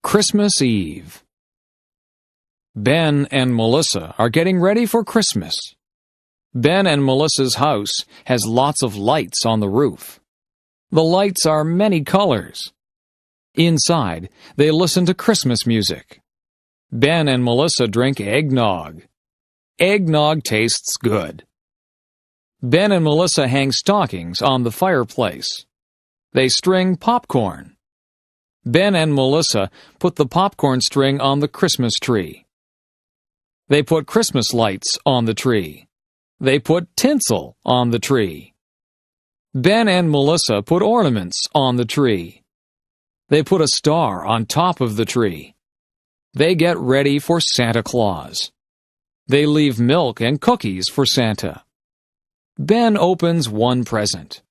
Christmas Eve. Ben and Melissa are getting ready for Christmas. Ben and Melissa's house has lots of lights on the roof. The lights are many colors. Inside, they listen to Christmas music. Ben and Melissa drink eggnog. Eggnog tastes good. Ben and Melissa hang stockings on the fireplace. They string popcorn. Ben and Melissa put the popcorn string on the Christmas tree. They put Christmas lights on the tree. They put tinsel on the tree. Ben and Melissa put ornaments on the tree. They put a star on top of the tree. They get ready for Santa Claus. They leave milk and cookies for Santa. Ben opens one present.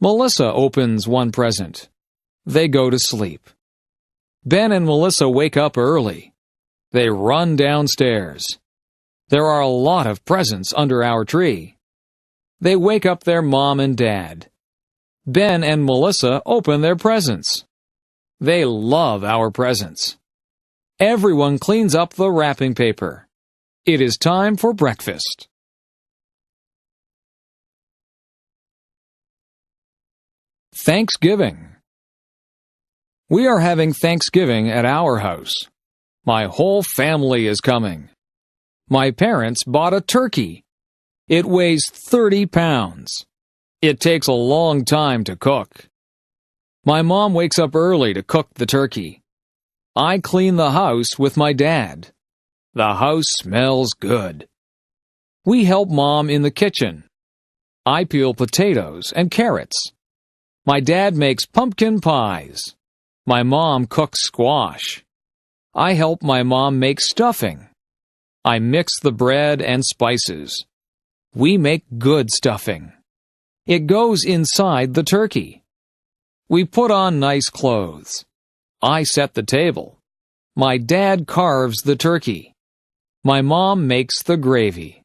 Melissa opens one present. They go to sleep. Ben and Melissa wake up early. They run downstairs. There are a lot of presents under our tree. They wake up their mom and dad. Ben and Melissa open their presents. They love our presents. Everyone cleans up the wrapping paper. It is time for breakfast. Thanksgiving. We are having Thanksgiving at our house. My whole family is coming. My parents bought a turkey. It weighs 30 pounds. It takes a long time to cook. My mom wakes up early to cook the turkey. I clean the house with my dad. The house smells good. We help Mom in the kitchen. I peel potatoes and carrots. My dad makes pumpkin pies. My mom cooks squash. I help my mom make stuffing. I mix the bread and spices. We make good stuffing. It goes inside the turkey. We put on nice clothes. I set the table. My dad carves the turkey. My mom makes the gravy.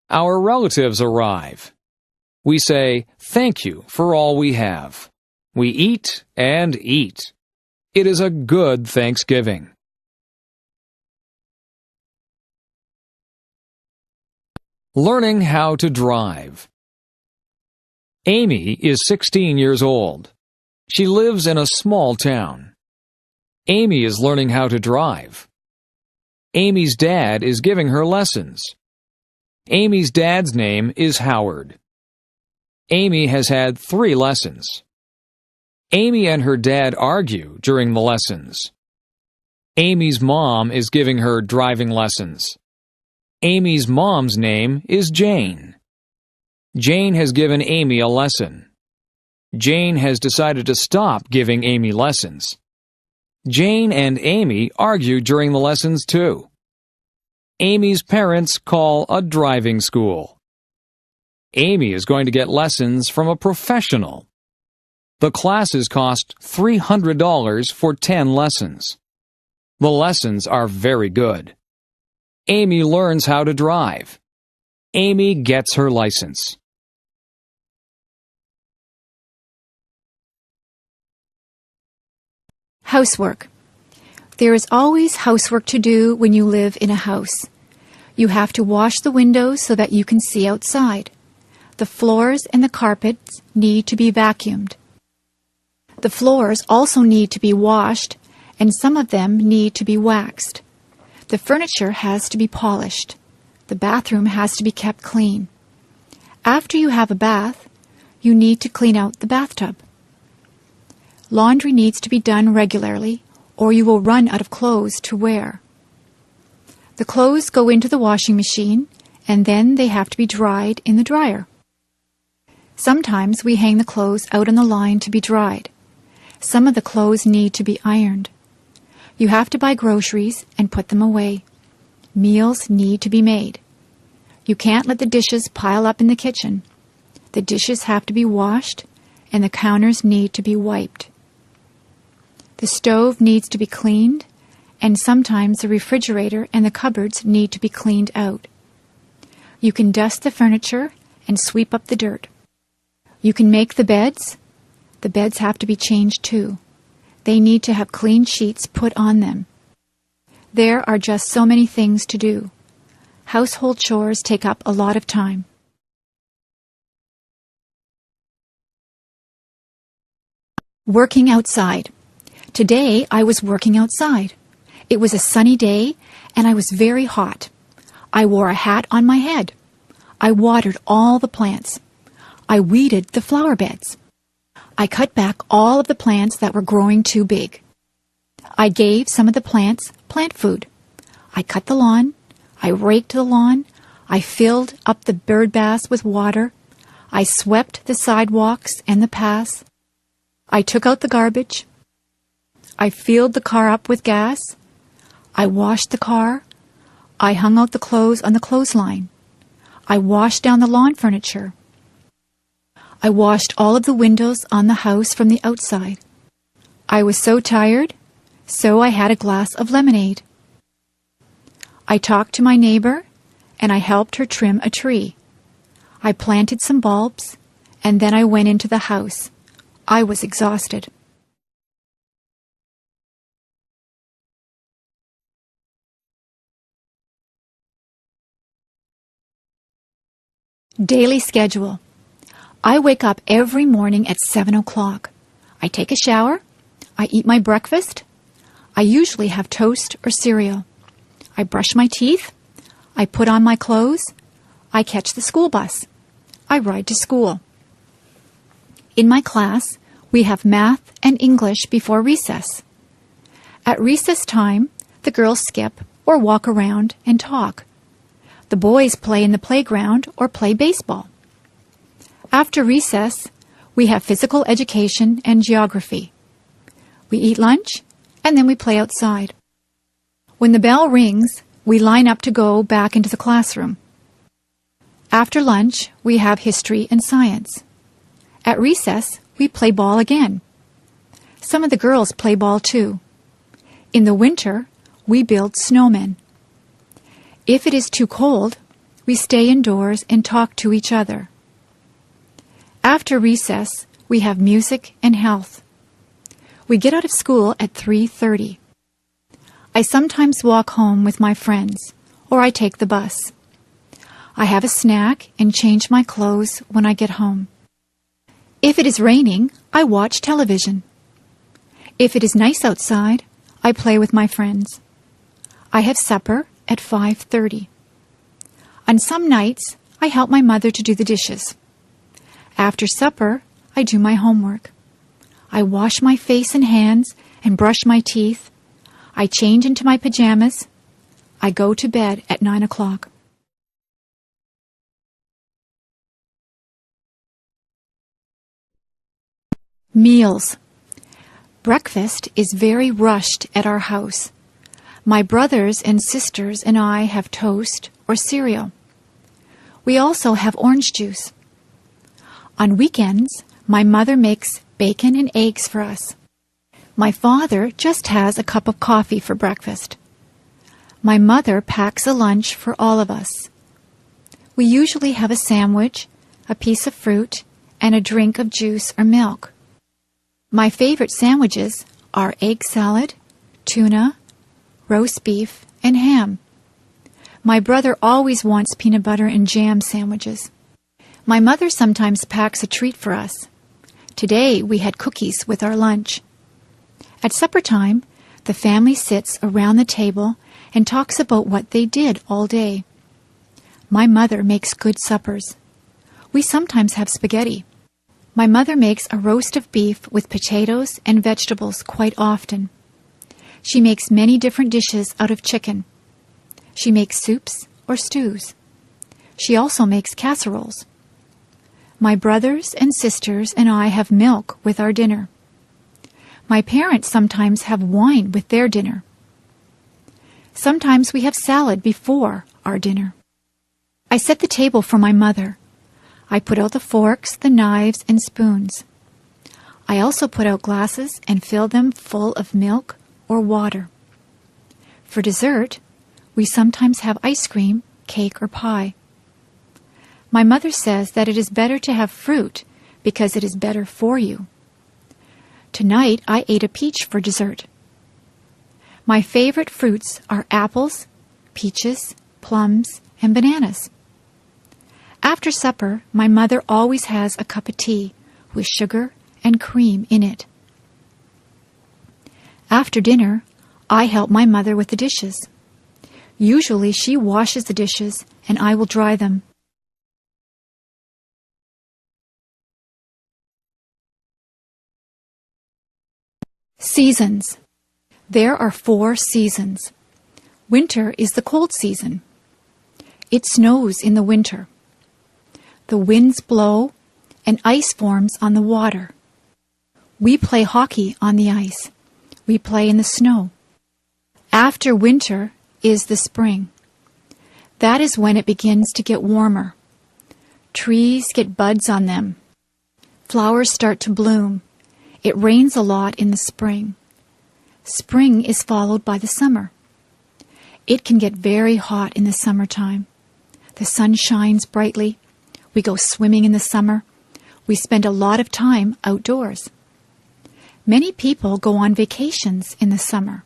Our relatives arrive. We say thank you for all we have. We eat and eat. It is a good Thanksgiving. Learning how to drive. Amy is 16 years old. She lives in a small town. Amy is learning how to drive. Amy's dad is giving her lessons. Amy's dad's name is Howard. Amy has had 3 lessons. Amy and her dad argue during the lessons. Amy's mom is giving her driving lessons. Amy's mom's name is Jane. Jane has given Amy a lesson. Jane has decided to stop giving Amy lessons. Jane and Amy argue during the lessons too. Amy's parents call a driving school. Amy is going to get lessons from a professional. The classes cost $300 for 10 lessons. The lessons are very good. Amy learns how to drive. Amy gets her license. Housework. There is always housework to do when you live in a house. You have to wash the windows so that you can see outside. The floors and the carpets need to be vacuumed. The floors also need to be washed, and some of them need to be waxed. The furniture has to be polished. The bathroom has to be kept clean. After you have a bath, you need to clean out the bathtub. Laundry needs to be done regularly, or you will run out of clothes to wear. The clothes go into the washing machine, and then they have to be dried in the dryer. Sometimes we hang the clothes out on the line to be dried. Some of the clothes need to be ironed. You have to buy groceries and put them away. Meals need to be made. You can't let the dishes pile up in the kitchen. The dishes have to be washed, and the counters need to be wiped. The stove needs to be cleaned, and sometimes the refrigerator and the cupboards need to be cleaned out. You can dust the furniture and sweep up the dirt. You can make the beds. The beds have to be changed too. they need to have clean sheets put on them. There are just so many things to do. Household chores take up a lot of time. Working outside. Today I was working outside. It was a sunny day and I was very hot. I wore a hat on my head. I watered all the plants. I weeded the flower beds. I cut back all of the plants that were growing too big. I gave some of the plants plant food. I cut the lawn. I raked the lawn. I filled up the bird baths with water. I swept the sidewalks and the paths. I took out the garbage. I filled the car up with gas. I washed the car. I hung out the clothes on the clothesline. I washed down the lawn furniture. I washed all of the windows on the house from the outside. I was so tired, so I had a glass of lemonade. I talked to my neighbor, and I helped her trim a tree. I planted some bulbs, and then I went into the house. I was exhausted. Daily schedule. I wake up every morning at 7 o'clock. I take a shower. I eat my breakfast. I usually have toast or cereal. I brush my teeth. I put on my clothes. I catch the school bus. I ride to school. In my class, we have math and English before recess. At recess time, the girls skip or walk around and talk. The boys play in the playground or play baseball. After recess, we have physical education and geography. We eat lunch, and then we play outside. When the bell rings, we line up to go back into the classroom. After lunch, we have history and science. At recess, we play ball again. Some of the girls play ball too. In the winter, we build snowmen. If it is too cold, we stay indoors and talk to each other. After recess, we have music and health. We get out of school at 3:30. I sometimes walk home with my friends, or I take the bus. I have a snack and change my clothes when I get home. If it is raining, I watch television. If it is nice outside, I play with my friends. I have supper at 5:30. On some nights, I help my mother to do the dishes. After supper, I do my homework. I wash my face and hands and brush my teeth. I change into my pajamas. I go to bed at 9 o'clock. Meals. Breakfast is very rushed at our house. My brothers and sisters and I have toast or cereal. We also have orange juice. On weekends, my mother makes bacon and eggs for us. My father just has a cup of coffee for breakfast. My mother packs a lunch for all of us. We usually have a sandwich, a piece of fruit, and a drink of juice or milk. My favorite sandwiches are egg salad, tuna, roast beef, and ham. My brother always wants peanut butter and jam sandwiches. My mother sometimes packs a treat for us. Today we had cookies with our lunch. At supper time, the family sits around the table and talks about what they did all day. My mother makes good suppers. We sometimes have spaghetti. My mother makes a roast of beef with potatoes and vegetables quite often. She makes many different dishes out of chicken. She makes soups or stews. She also makes casseroles. My brothers and sisters and I have milk with our dinner. My parents sometimes have wine with their dinner. Sometimes we have salad before our dinner. I set the table for my mother. I put out the forks, the knives, and spoons. I also put out glasses and fill them full of milk or water. For dessert, we sometimes have ice cream, cake, or pie. My mother says that it is better to have fruit because it is better for you. Tonight I ate a peach for dessert. My favorite fruits are apples, peaches, plums, and bananas. After supper, my mother always has a cup of tea with sugar and cream in it. After dinner, I help my mother with the dishes. Usually she washes the dishes and I will dry them. Seasons. There are 4 seasons. Winter is the cold season. It snows in the winter. The winds blow and ice forms on the water. We play hockey on the ice. We play in the snow. After winter is the spring. That is when it begins to get warmer. Trees get buds on them. Flowers start to bloom. It rains a lot in the spring. Spring is followed by the summer. It can get very hot in the summertime. The sun shines brightly. We go swimming in the summer. We spend a lot of time outdoors. Many people go on vacations in the summer.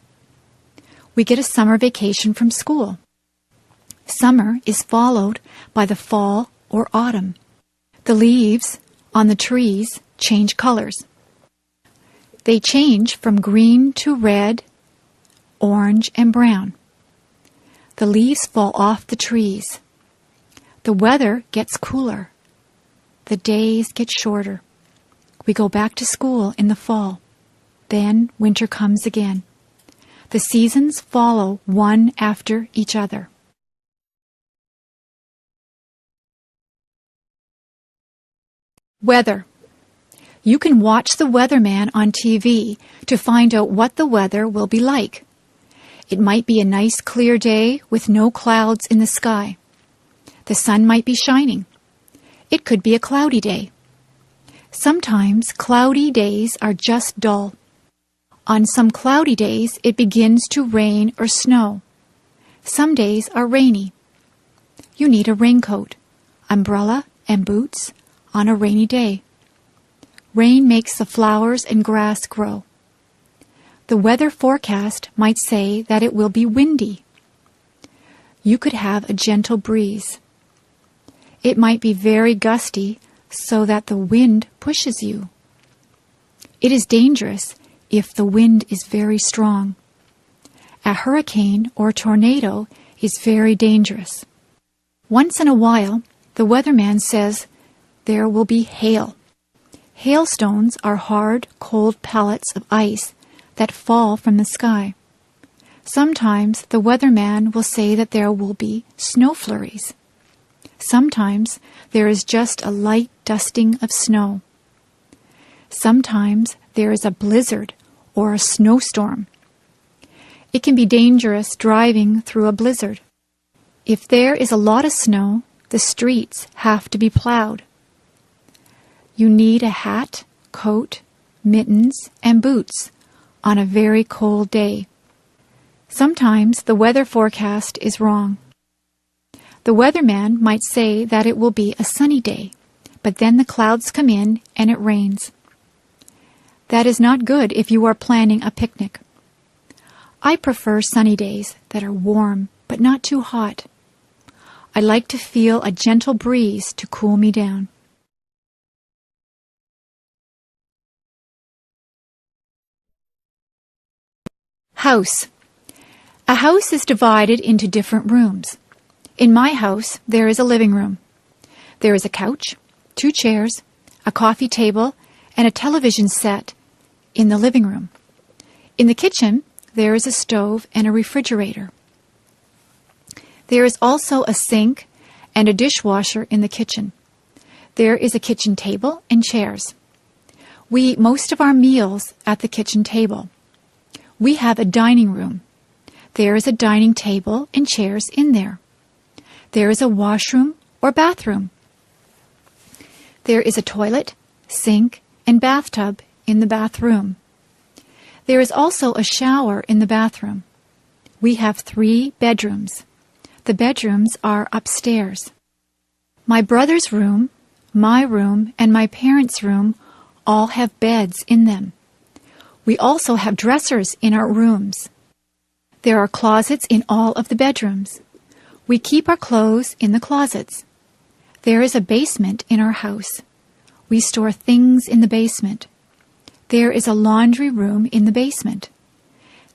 We get a summer vacation from school. Summer is followed by the fall or autumn. The leaves on the trees change colors. They change from green to red, orange, and brown. The leaves fall off the trees. The weather gets cooler. The days get shorter. We go back to school in the fall. Then winter comes again. The seasons follow one after each other. Weather. You can watch the weatherman on TV to find out what the weather will be like. It might be a nice clear day with no clouds in the sky. The sun might be shining. It could be a cloudy day. Sometimes cloudy days are just dull. On some cloudy days, it begins to rain or snow. Some days are rainy. You need a raincoat, umbrella, and boots on a rainy day. Rain makes the flowers and grass grow. The weather forecast might say that it will be windy. You could have a gentle breeze. It might be very gusty so that the wind pushes you. It is dangerous if the wind is very strong. A hurricane or tornado is very dangerous. Once in a while, the weatherman says there will be hail. Hailstones are hard, cold pellets of ice that fall from the sky. Sometimes the weatherman will say that there will be snow flurries. Sometimes there is just a light dusting of snow. Sometimes there is a blizzard or a snowstorm. It can be dangerous driving through a blizzard. If there is a lot of snow, the streets have to be plowed. You need a hat, coat, mittens, and boots on a very cold day. Sometimes the weather forecast is wrong. The weatherman might say that it will be a sunny day, but then the clouds come in and it rains. That is not good if you are planning a picnic. I prefer sunny days that are warm but not too hot. I like to feel a gentle breeze to cool me down. House. A house is divided into different rooms. In my house, there is a living room. There is a couch, 2 chairs, a coffee table, and a television set in the living room. In the kitchen, there is a stove and a refrigerator. There is also a sink and a dishwasher in the kitchen. There is a kitchen table and chairs. We eat most of our meals at the kitchen table. We have a dining room. There is a dining table and chairs in there. There is a washroom or bathroom. There is a toilet, sink, and bathtub in the bathroom. There is also a shower in the bathroom. We have 3 bedrooms. The bedrooms are upstairs. My brother's room, my room, and my parents' room all have beds in them. We also have dressers in our rooms. There are closets in all of the bedrooms. We keep our clothes in the closets. There is a basement in our house. We store things in the basement. There is a laundry room in the basement.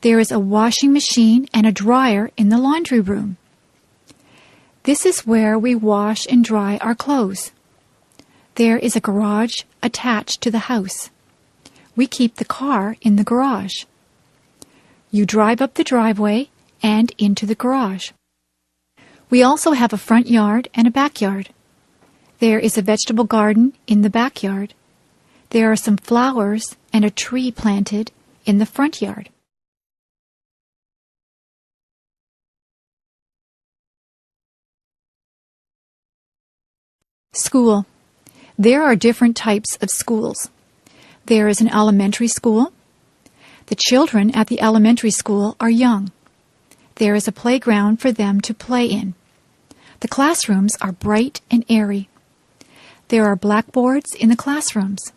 There is a washing machine and a dryer in the laundry room. This is where we wash and dry our clothes. There is a garage attached to the house. We keep the car in the garage. You drive up the driveway and into the garage. We also have a front yard and a backyard. There is a vegetable garden in the backyard. There are some flowers and a tree planted in the front yard. School. There are different types of schools. There is an elementary school. The children at the elementary school are young. There is a playground for them to play in. The classrooms are bright and airy. There are blackboards in the classrooms.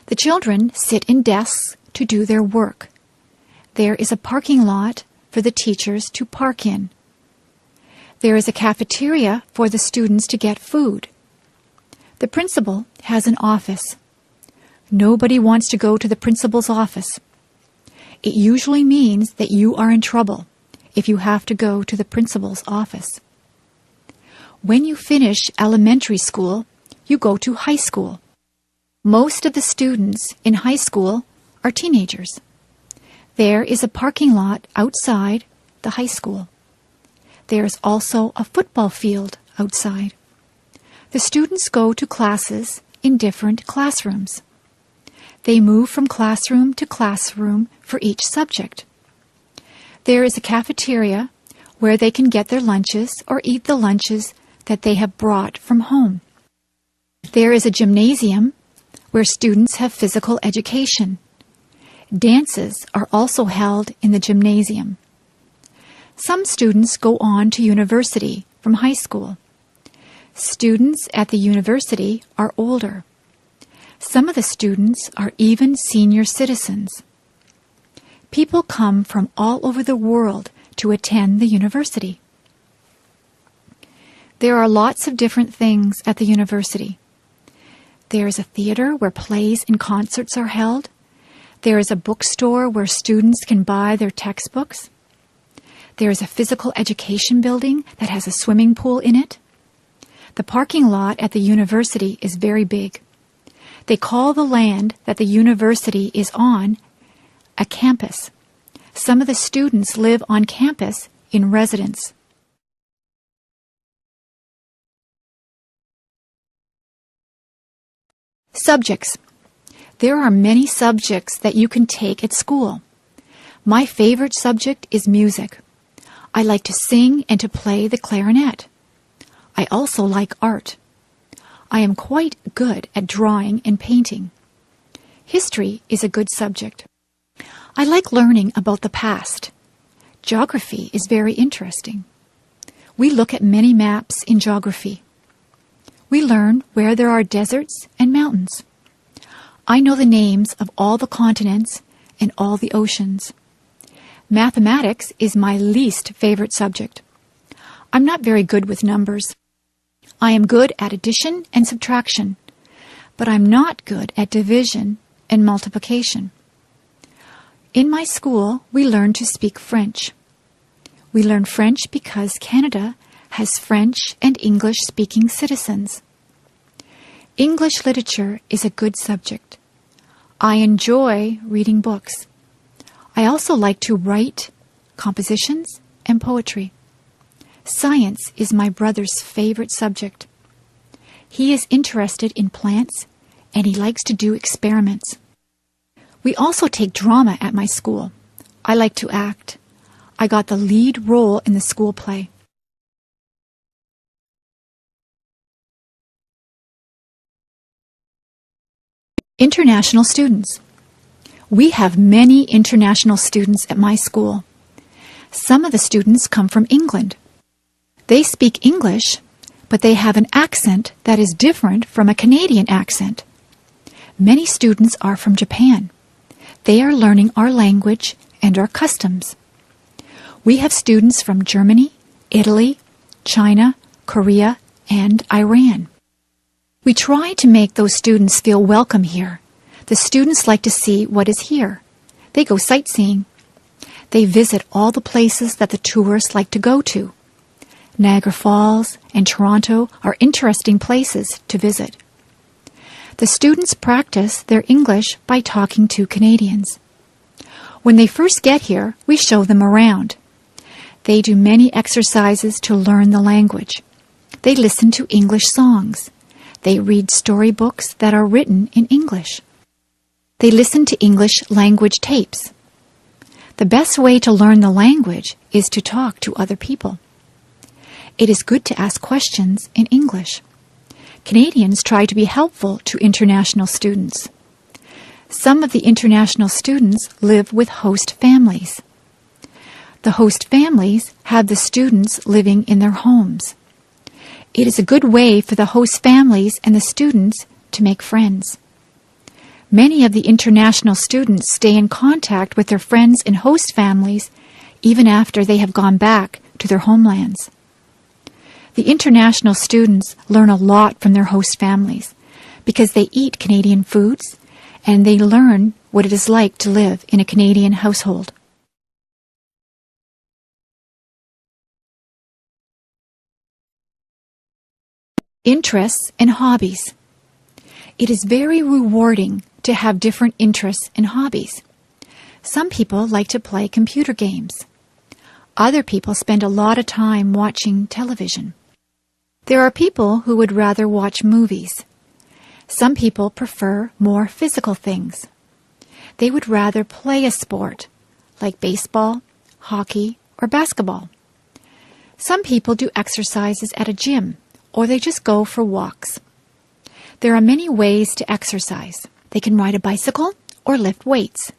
The children sit in desks to do their work. There is a parking lot for the teachers to park in. There is a cafeteria for the students to get food. The principal has an office. Nobody wants to go to the principal's office. It usually means that you are in trouble if you have to go to the principal's office. When you finish elementary school, you go to high school. Most of the students in high school are teenagers. There is a parking lot outside the high school. There is also a football field outside. The students go to classes in different classrooms. They move from classroom to classroom for each subject. There is a cafeteria where they can get their lunches or eat the lunches that they have brought from home. There is a gymnasium where students have physical education. Dances are also held in the gymnasium. Some students go on to university from high school. Students at the university are older. Some of the students are even senior citizens. People come from all over the world to attend the university. There are lots of different things at the university. There is a theater where plays and concerts are held. There is a bookstore where students can buy their textbooks. There is a physical education building that has a swimming pool in it. The parking lot at the university is very big. They call the land that the university is on a campus. Some of the students live on campus in residence. Subjects. There are many subjects that you can take at school. My favorite subject is music. I like to sing and to play the clarinet. I also like art. I am quite good at drawing and painting. History is a good subject. I like learning about the past. Geography is very interesting. We look at many maps in geography. We learn where there are deserts and mountains. I know the names of all the continents and all the oceans. Mathematics is my least favorite subject. I'm not very good with numbers. I am good at addition and subtraction, but I'm not good at division and multiplication. In my school, we learn to speak French. We learn French because Canada has French and English-speaking citizens. English literature is a good subject. I enjoy reading books. I also like to write compositions and poetry. Science is my brother's favorite subject. He is interested in plants and he likes to do experiments. We also take drama at my school. I like to act. I got the lead role in the school play. International students. We have many international students at my school. Some of the students come from England. They speak English, but they have an accent that is different from a Canadian accent. Many students are from Japan. They are learning our language and our customs. We have students from Germany, Italy, China, Korea, and Iran. We try to make those students feel welcome here. The students like to see what is here. They go sightseeing. They visit all the places that the tourists like to go to. Niagara Falls and Toronto are interesting places to visit. The students practice their English by talking to Canadians. When they first get here, we show them around. They do many exercises to learn the language. They listen to English songs. They read storybooks that are written in English. They listen to English language tapes. The best way to learn the language is to talk to other people. It is good to ask questions in English. Canadians try to be helpful to international students. Some of the international students live with host families. The host families have the students living in their homes. It is a good way for the host families and the students to make friends. Many of the international students stay in contact with their friends and host families even after they have gone back to their homelands. The international students learn a lot from their host families because they eat Canadian foods and they learn what it is like to live in a Canadian household. Interests and hobbies. It is very rewarding to have different interests and hobbies. Some people like to play computer games. Other people spend a lot of time watching television. There are people who would rather watch movies. Some people prefer more physical things. They would rather play a sport, like baseball, hockey, or basketball. Some people do exercises at a gym, or they just go for walks. There are many ways to exercise. They can ride a bicycle or lift weights.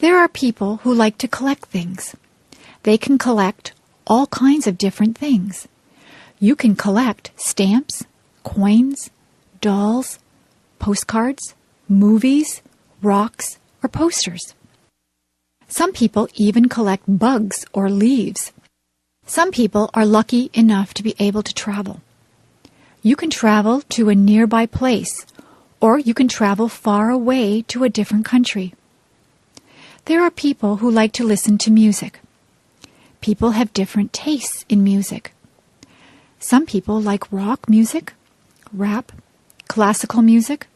There are people who like to collect things. They can collect all kinds of different things. You can collect stamps, coins, dolls, postcards, movies, rocks, or posters. Some people even collect bugs or leaves. Some people are lucky enough to be able to travel. You can travel to a nearby place, or you can travel far away to a different country. There are people who like to listen to music. People have different tastes in music. Some people like rock music, rap, classical music,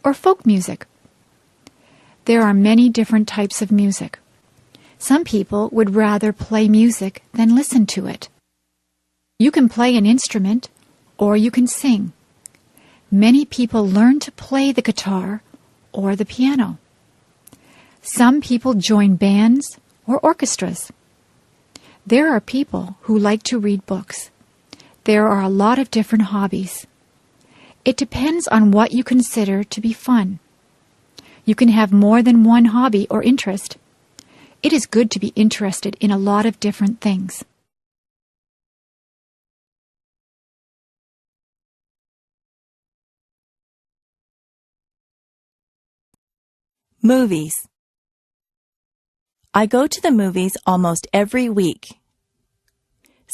or folk music. There are many different types of music. Some people would rather play music than listen to it. You can play an instrument, or you can sing. Many people learn to play the guitar or the piano. Some people join bands or orchestras. There are people who like to read books. There are a lot of different hobbies. It depends on what you consider to be fun. You can have more than one hobby or interest. It is good to be interested in a lot of different things. Movies. I go to the movies almost every week.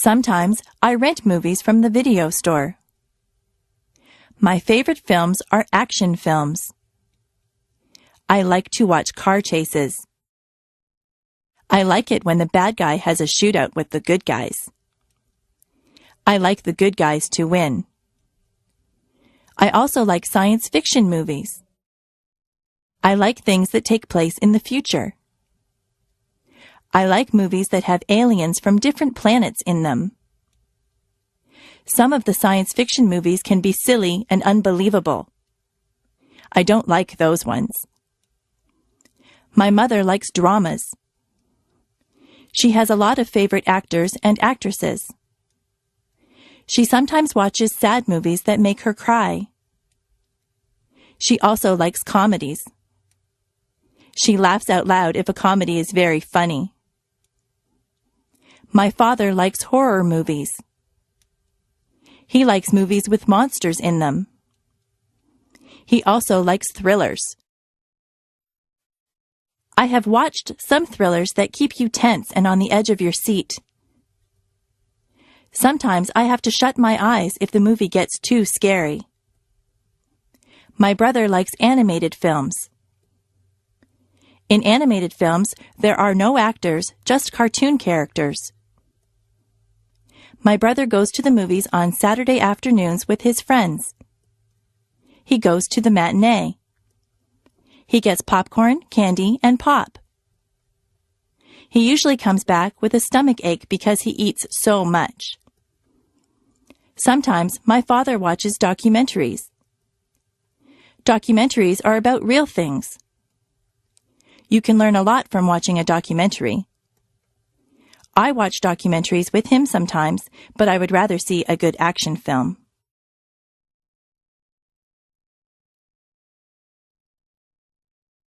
Sometimes I rent movies from the video store. My favorite films are action films. I like to watch car chases. I like it when the bad guy has a shootout with the good guys. I like the good guys to win. I also like science fiction movies. I like things that take place in the future. I like movies that have aliens from different planets in them. Some of the science fiction movies can be silly and unbelievable. I don't like those ones. My mother likes dramas. She has a lot of favorite actors and actresses. She sometimes watches sad movies that make her cry. She also likes comedies. She laughs out loud if a comedy is very funny. My father likes horror movies. He likes movies with monsters in them. He also likes thrillers. I have watched some thrillers that keep you tense and on the edge of your seat. Sometimes I have to shut my eyes if the movie gets too scary. My brother likes animated films. In animated films, there are no actors, just cartoon characters. My brother goes to the movies on Saturday afternoons with his friends. He goes to the matinee. He gets popcorn, candy, and pop. He usually comes back with a stomach ache because he eats so much. Sometimes my father watches documentaries. Documentaries are about real things. You can learn a lot from watching a documentary. I watch documentaries with him sometimes, but I would rather see a good action film.